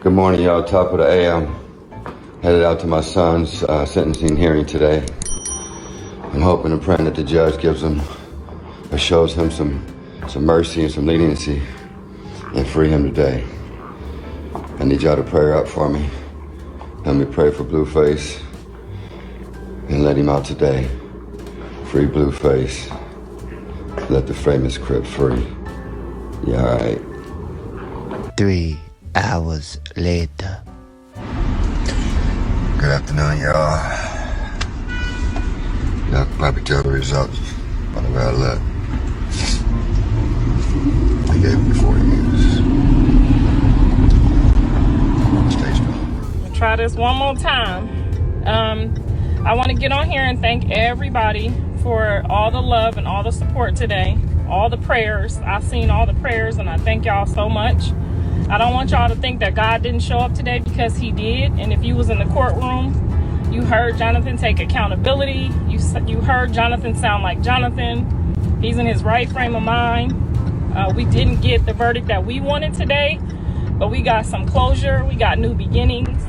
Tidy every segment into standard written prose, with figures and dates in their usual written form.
Good morning, y'all. Top of the AM. Headed out to my son's sentencing hearing today. I'm hoping and praying that the judge gives him or shows him some mercy and some leniency and free him today. I need y'all to pray up for me. Help me pray for Blueface and let him out today. Free Blueface. Let the famous Crip free. You alright? 3 hours later. Good afternoon, y'all. Y'all can probably tell the results by the way I look. They gave me 40 minutes. Stay strong. I'll try this one more time. I want to get on here and thank everybody for all the love and all the support today. All the prayers. I've seen all the prayers and I thank y'all so much. I don't want y'all to think that God didn't show up today, because he did. And if you was in the courtroom, you heard Jonathan take accountability. You heard Jonathan sound like Jonathan. He's in his right frame of mind. We didn't get the verdict that we wanted today, but we got some closure. We got new beginnings.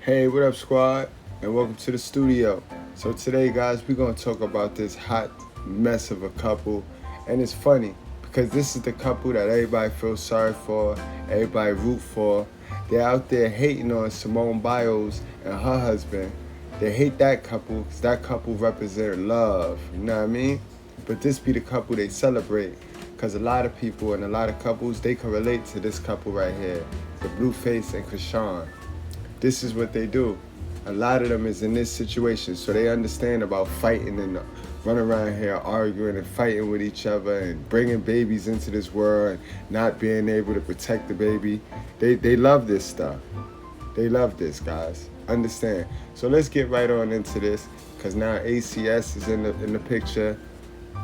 Hey, what up, squad, and welcome to the studio. So today, guys, we're going to talk about this hot mess of a couple, and it's funny because this is the couple that everybody feels sorry for, everybody root for. They're out there hating on Simone Biles and her husband. They hate that couple because that couple represents love, you know what I mean? But this be the couple they celebrate, because a lot of people and a lot of couples, they can relate to this couple right here, the Blueface and Chrisean. This is what they do. A lot of them is in this situation, so they understand about fighting and running around here arguing and fighting with each other and bringing babies into this world and not being able to protect the baby. They love this stuff. They love this, guys. Understand. So let's get right on into this, because now ACS is in the picture.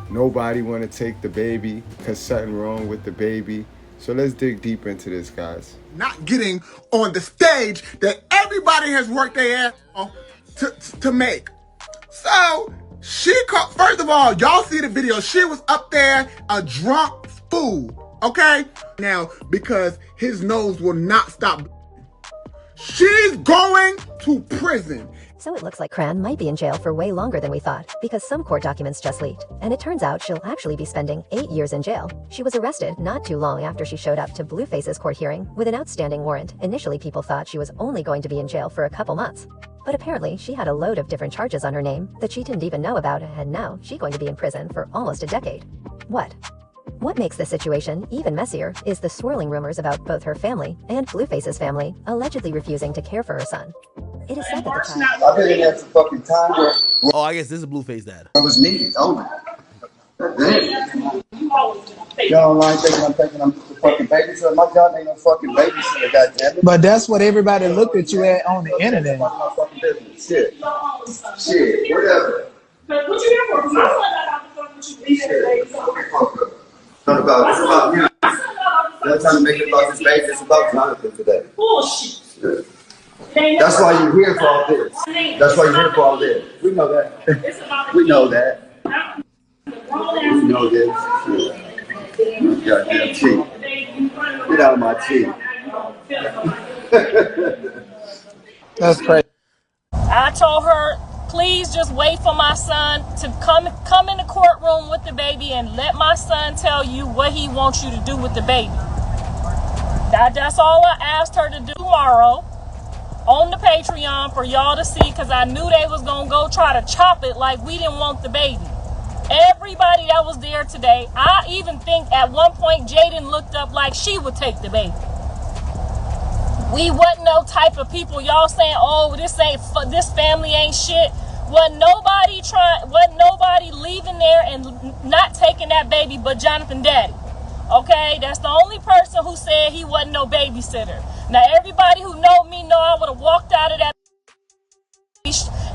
Nobody want to take the baby because something wrong with the baby. So let's dig deep into this, guys. Not getting on the stage that everybody has worked their ass off to make. So she called, first of all, y'all see the video, she was up there a drunk fool, okay? Now, because his nose will not stop. She's going to prison. So it looks like Chrisean might be in jail for way longer than we thought, because some court documents just leaked, and it turns out she'll actually be spending 8 years in jail. She was arrested not too long after she showed up to Blueface's court hearing with an outstanding warrant. Initially, people thought she was only going to be in jail for a couple months, but apparently she had a load of different charges on her name that she didn't even know about, and now she's going to be in prison for almost a decade. What makes this situation even messier is the swirling rumors about both her family and Blueface's family allegedly refusing to care for her son. It is said that the child... I've been in there for fucking time where Oh, I guess this is Blueface dad. I was needed. Oh, y'all like thinking I'm just a fucking babysitter. My job ain't no fucking babysitter, goddammit. But that's what everybody looked at you at on the internet. My fucking business. Shit, whatever. But what you here for? Because I thought what you leaving today. It's about you. They're trying to make it about this baby. It's about Jonathan today. Bullshit. That's why you're here for all this. That's why you're here for all this. We know that. We know that. We know this. Goddamn cheat. Get out of my cheat. That's crazy. I told her, please just wait for my son to come in the courtroom with the baby and let my son tell you what he wants you to do with the baby. That's all I asked her to do tomorrow on the Patreon for y'all to see, because I knew they was going to go try to chop it like we didn't want the baby. Everybody that was there today, I even think at one point Jaden looked up like she would take the baby. We wasn't no type of people y'all saying, oh, this family ain't shit. Wasn't nobody leaving there and not taking that baby but Jonathan daddy. Okay, that's the only person who said he wasn't no babysitter. Now everybody who know me know I would have walked out of that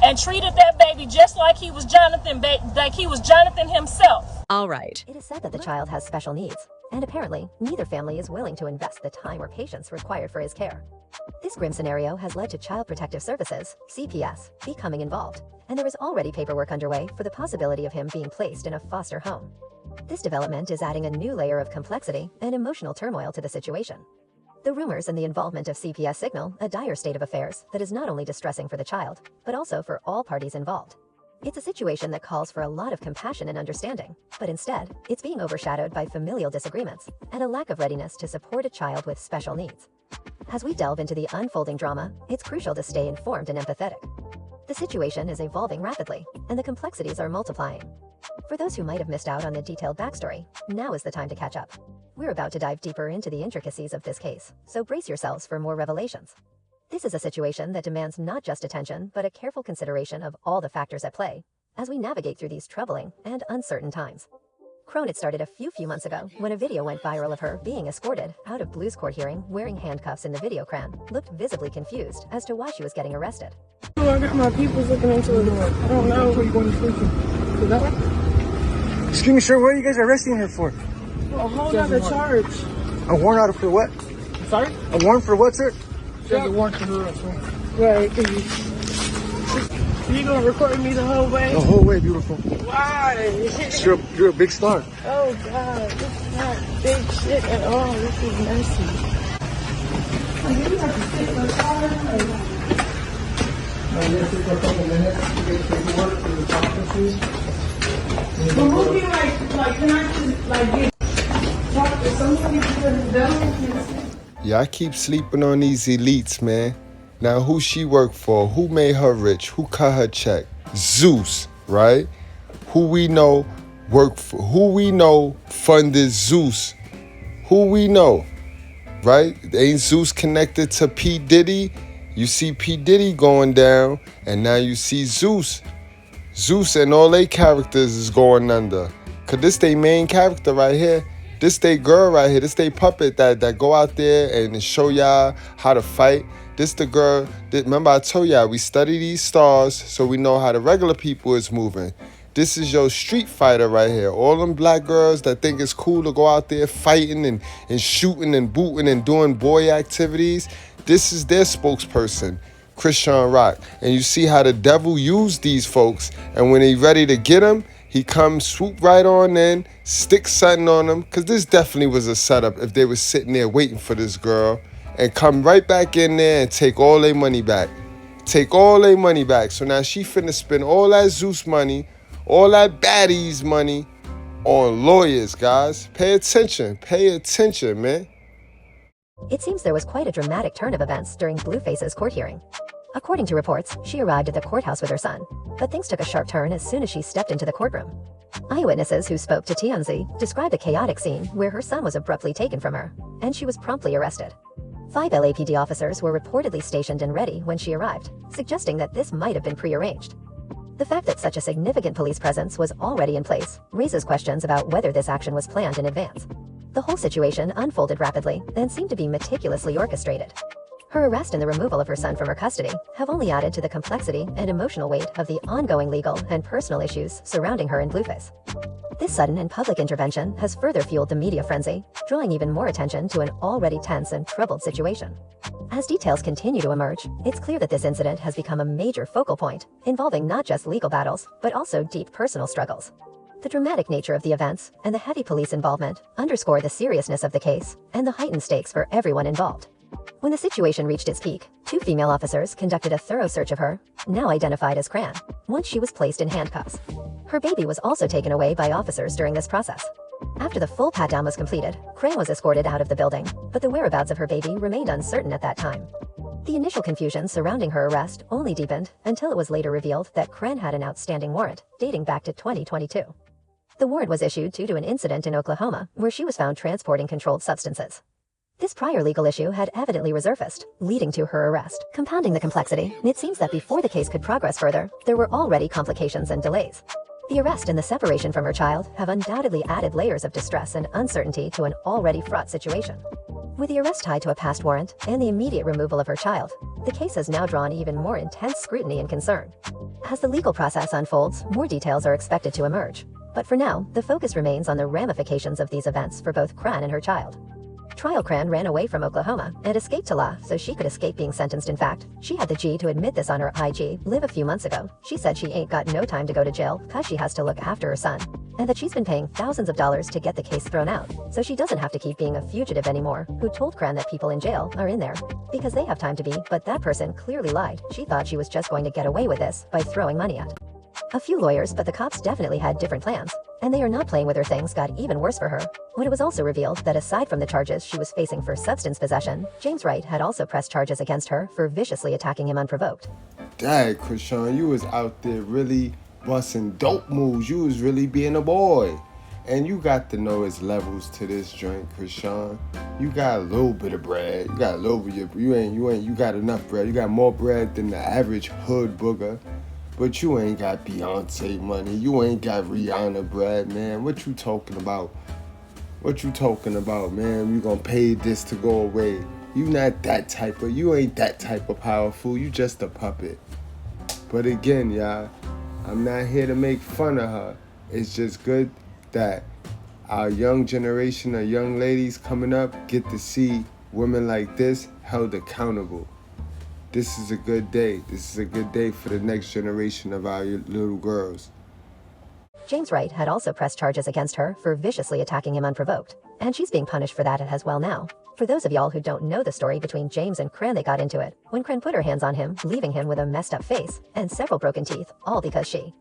and treated that baby just like he was Jonathan himself. All right. It is said that the child has special needs. and apparently, neither family is willing to invest the time or patience required for his care. This grim scenario has led to Child Protective Services, CPS, becoming involved, and there is already paperwork underway for the possibility of him being placed in a foster home. This development is adding a new layer of complexity and emotional turmoil to the situation. The rumors and the involvement of CPS signal a dire state of affairs that is not only distressing for the child, but also for all parties involved. It's a situation that calls for a lot of compassion and understanding, but instead, it's being overshadowed by familial disagreements and a lack of readiness to support a child with special needs. As we delve into the unfolding drama, it's crucial to stay informed and empathetic. The situation is evolving rapidly, and the complexities are multiplying. For those who might have missed out on the detailed backstory, now is the time to catch up. We're about to dive deeper into the intricacies of this case, so brace yourselves for more revelations. This is a situation that demands not just attention, but a careful consideration of all the factors at play as we navigate through these troubling and uncertain times. It started a few months ago when a video went viral of her being escorted out of Blue's court hearing wearing handcuffs. In the video, Cran looked visibly confused as to why she was getting arrested. I got my peoples looking into it. I don't know. Excuse me, sir, what are you guys arresting her for? A whole other charge. A warrant out for what? Sorry? A warrant for what, sir? There's a warrant for her arrest. Right. You gonna record me the whole way? The whole way, beautiful. Why? You're a big star. Oh God, this is not big shit at all. This is messy. You have to sit in the car. Let's take a couple minutes to get paperwork for the conferences. But we'll be like, can I just get talk to somebody because it's done? Yeah, I keep sleeping on these elites, man. Now, who she work for? Who made her rich? Who cut her check? Zeus, right? Who we know work for? Who we know funded Zeus? Who we know, right? Ain't Zeus connected to P. Diddy? You see P. Diddy going down, and now you see Zeus. Zeus and all they characters is going under. Cause this they main character right here. This they girl right here. This they puppet that go out there and show y'all how to fight. This the girl that, remember I told y'all, we study these stars so we know how the regular people is moving. This is your street fighter right here. All them black girls that think it's cool to go out there fighting and shooting and booting and doing boy activities. This is their spokesperson, Chrisean Rock. And you see how the devil used these folks. And when he ready to get them, he comes, swoop right on in, stick something on them. Because this definitely was a setup if they were sitting there waiting for this girl. And come right back in there and take all their money back. Take all their money back. So now she finna spend all that Zeus money, all that baddies money on lawyers, guys. Pay attention, man. It seems there was quite a dramatic turn of events during Blueface's court hearing. According to reports, she arrived at the courthouse with her son, but things took a sharp turn as soon as she stepped into the courtroom. Eyewitnesses who spoke to TMZ described a chaotic scene where her son was abruptly taken from her, and she was promptly arrested. 5 LAPD officers were reportedly stationed and ready when she arrived, suggesting that this might have been prearranged. The fact that such a significant police presence was already in place raises questions about whether this action was planned in advance. The whole situation unfolded rapidly and seemed to be meticulously orchestrated. Her arrest and the removal of her son from her custody have only added to the complexity and emotional weight of the ongoing legal and personal issues surrounding her and Blueface. This sudden and public intervention has further fueled the media frenzy, drawing even more attention to an already tense and troubled situation. As details continue to emerge, it's clear that this incident has become a major focal point, involving not just legal battles, but also deep personal struggles. The dramatic nature of the events and the heavy police involvement underscore the seriousness of the case and the heightened stakes for everyone involved. When the situation reached its peak, 2 female officers conducted a thorough search of her, now identified as Cran, once she was placed in handcuffs. Her baby was also taken away by officers during this process. After the full pat-down was completed, Cran was escorted out of the building, but the whereabouts of her baby remained uncertain at that time. The initial confusion surrounding her arrest only deepened until it was later revealed that Cran had an outstanding warrant dating back to 2022. The warrant was issued due to an incident in Oklahoma where she was found transporting controlled substances. This prior legal issue had evidently resurfaced, leading to her arrest. Compounding the complexity, it seems that before the case could progress further, there were already complications and delays. The arrest and the separation from her child have undoubtedly added layers of distress and uncertainty to an already fraught situation. With the arrest tied to a past warrant and the immediate removal of her child, the case has now drawn even more intense scrutiny and concern. As the legal process unfolds, more details are expected to emerge, But for now, the focus remains on the ramifications of these events for both Chrisean and her child. Trial Chrisean ran away from Oklahoma and escaped to law so she could escape being sentenced. In fact, she had the G to admit this on her IG Live a few months ago. She said she ain't got no time to go to jail cause she has to look after her son, and that she's been paying thousands of dollars to get the case thrown out, so she doesn't have to keep being a fugitive anymore, who told Chrisean that people in jail are in there because they have time to be, but that person clearly lied. She thought she was just going to get away with this by throwing money at a few lawyers, but the cops definitely had different plans, and they are not playing with her. Things got even worse for her when it was also revealed that aside from the charges she was facing for substance possession, James Wright had also pressed charges against her for viciously attacking him unprovoked. Dang, Chrisean, you was out there really busting dope moves. You was really being a boy. And you got to know its levels to this joint, Chrisean. You got a little bit of bread. You got a little bit of, you got enough bread. You got more bread than the average hood booger. But you ain't got Beyonce money. You ain't got Rihanna bread, man. What you talking about? What you talking about, man? You gonna pay this to go away. You not that type of, you ain't that type of powerful. You just a puppet. But again, y'all, I'm not here to make fun of her. It's just good that our young generation of young ladies coming up get to see women like this held accountable. This is a good day. This is a good day for the next generation of our little girls. James Wright had also pressed charges against her for viciously attacking him unprovoked, and she's being punished for that as well now. For those of y'all who don't know the story between James and Chrisean, they got into it when Chrisean put her hands on him, leaving him with a messed up face and several broken teeth, all because she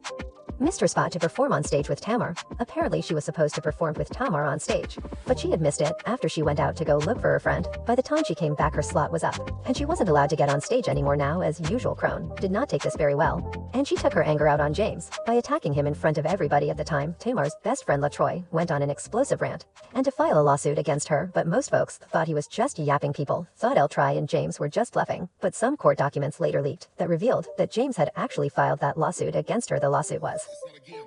missed her spot to perform on stage with Tamar. Apparently she was supposed to perform with Tamar on stage, but she had missed it after she went out to go look for her friend. By the time she came back, her slot was up, and she wasn't allowed to get on stage anymore now. As usual, Chrisean did not take this very well, and she took her anger out on James by attacking him in front of everybody. At the time, Tamar's best friend LaTroy went on an explosive rant and to file a lawsuit against her, but most folks thought he was just yapping. People thought LaTroy and James were just bluffing, but some court documents later leaked that revealed that James had actually filed that lawsuit against her. The lawsuit was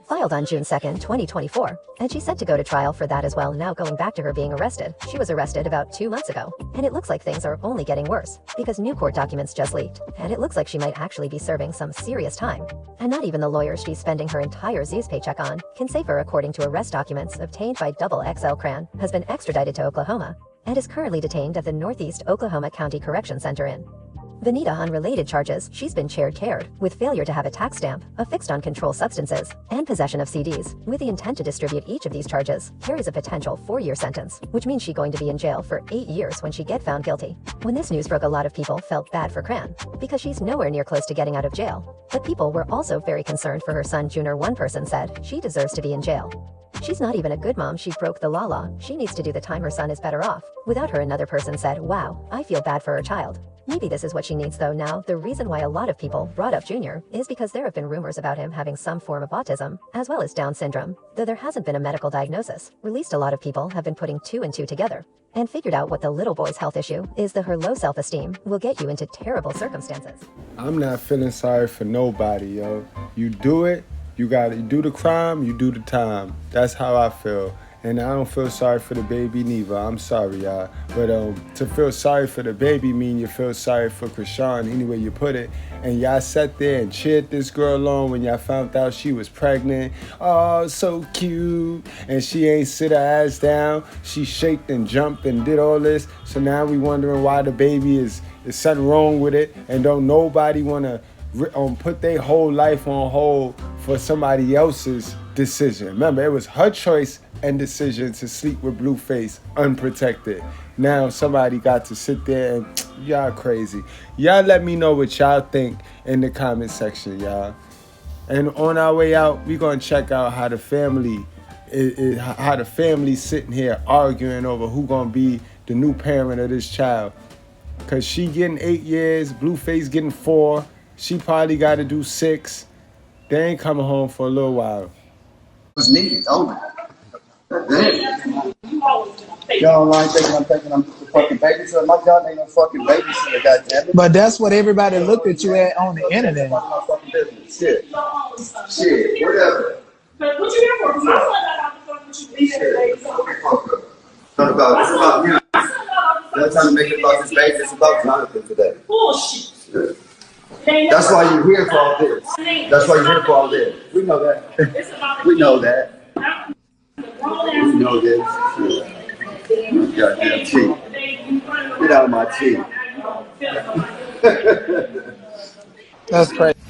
filed on June 2nd, 2024, and she's set to go to trial for that as well. Now going back to her being arrested, she was arrested about 2 months ago, and it looks like things are only getting worse because new court documents just leaked, and it looks like she might actually be serving some serious time. And not even the lawyers she's spending her entire Z's paycheck on can save her. According to arrest documents obtained by XXL, Chrisean has been extradited to Oklahoma and is currently detained at the Northeast Oklahoma County Correction Center in Bonita on related charges. She's been cared with failure to have a tax stamp, affixed on controlled substances, and possession of CDs, with the intent to distribute. Each of these charges carries a potential 4-year sentence, which means she's going to be in jail for 8 years when she get found guilty. When this news broke, a lot of people felt bad for Chrisean because she's nowhere near close to getting out of jail. But people were also very concerned for her son Junior. One person said she deserves to be in jail. She's not even a good mom. She broke the law. She needs to do the time. Her son is better off without her. Another person said, wow, I feel bad for her child. Maybe this is what she needs though. Now, the reason why a lot of people brought up Junior is because there have been rumors about him having some form of autism, as well as Down syndrome. Though there hasn't been a medical diagnosis released, a lot of people have been putting 2 and 2 together and figured out what the little boy's health issue is. That her low self-esteem will get you into terrible circumstances. I'm not feeling sorry for nobody, yo. You do it, you do the crime, you do the time. That's how I feel. And I don't feel sorry for the baby neither. I'm sorry, y'all. But to feel sorry for the baby mean you feel sorry for Chrisean, any way you put it. And y'all sat there and cheered this girl on when y'all found out she was pregnant. Oh, so cute. And she ain't sit her ass down. She shaked and jumped and did all this. So now we wondering why the baby is something wrong with it. And don't nobody want to put their whole life on hold for somebody else's decision. Remember, it was her choice and decision to sleep with Blueface unprotected. Now somebody got to sit there and y'all crazy. Y'all let me know what y'all think in the comment section, y'all. And on our way out, we gonna check out how the family sitting here arguing over who gonna be the new parent of this child. Cause she getting 8 years, Blueface getting 4. She probably got to do 6. They ain't coming home for a little while. Was needed only. Y'all mind thinking I'm taking them to fucking babysitter? My job ain't no fucking babysitter, goddammit. But that's what everybody looked at you at on the internet. My fucking business. Shit, whatever. But what you here for? My son got out the fuck with you. It's about him. They're trying to make it about this baby. It's about Jonathan today. Bullshit. That's why you're here for all this. That's why you're here for all this. We know that. We know that. You know this. Goddamn teeth. Get out of my teeth. That's crazy.